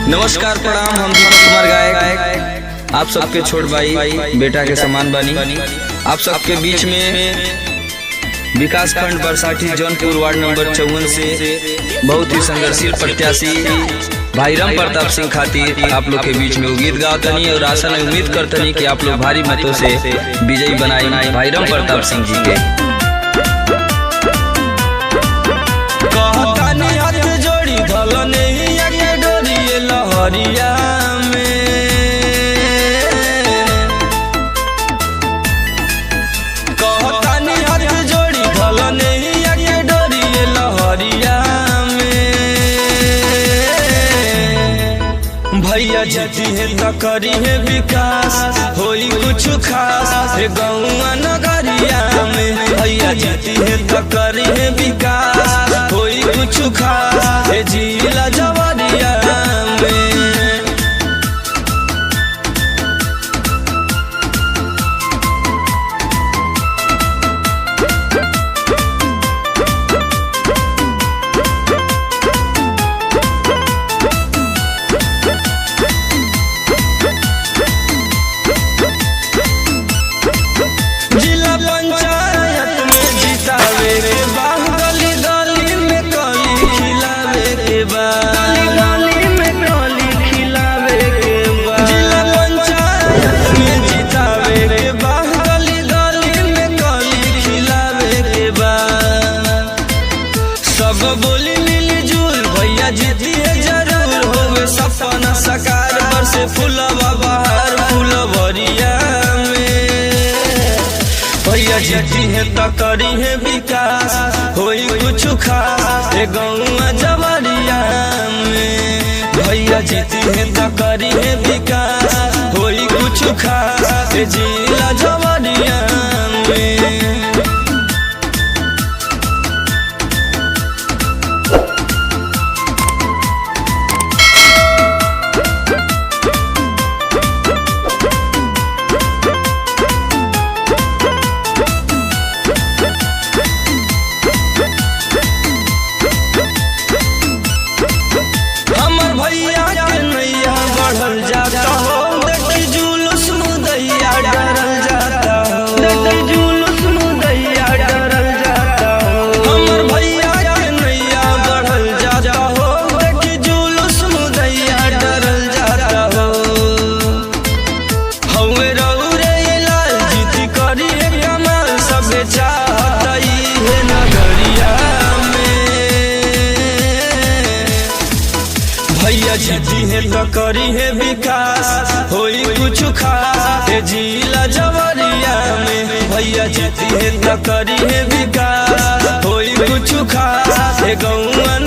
नमस्कार प्रणाम, हम दीपक कुमार गायक आप सबके छोट भाई बेटा के समान बनी आप सबके बीच में विकास खंड बरसाठी जौनपुर वार्ड नंबर 54 से बहुत ही संघर्षशील प्रत्याशी भाई राम प्रताप सिंह खातिर आप लोग के बीच में गीत गातनी और आशा में उम्मीद करतनी कि आप लोग भारी मतों से विजयी बनाई भाई राम प्रताप सिंह जी के। लहरिया में कहतानी हाथ जोड़ी भल नहीं आगे डोरिए लहरिया में भैया जती है तो करी है विकास होई कुछ खास है गौआ नगरिया में। भैया जती है तो करी है विकास होई कुछ खास है जिला जवरिया बोली मिली जुल भैया जीती है जरूर होवे सपना साकार बरसे फूलवा बाहर फूलवरिया में। भैया जीती है तो करी है विकास होई कुछ खास है गौआ जवरिया में। भैया जीती है तो करी है विकास होई कुछ खास है जिला जवरिया में। भैया के नैया बढ़ल जाता हो देखी जुलूस मुदैया डरल जाता हो देखी जुलूस मुदैया डरल जाता हो। हमर भैया के नैया बढ़ल जाता हो देखी जुलूस मुदैया डरल जाता हो। हवे रउरे लाल जीती करी है कमाल सबे चाहतई है नगरिया में। भैया जीती है तो करी है विकास होई कुछ खास है जिला जवरिया में। भैया जीती है तो करी है विकास होई कुछ खास है गौआ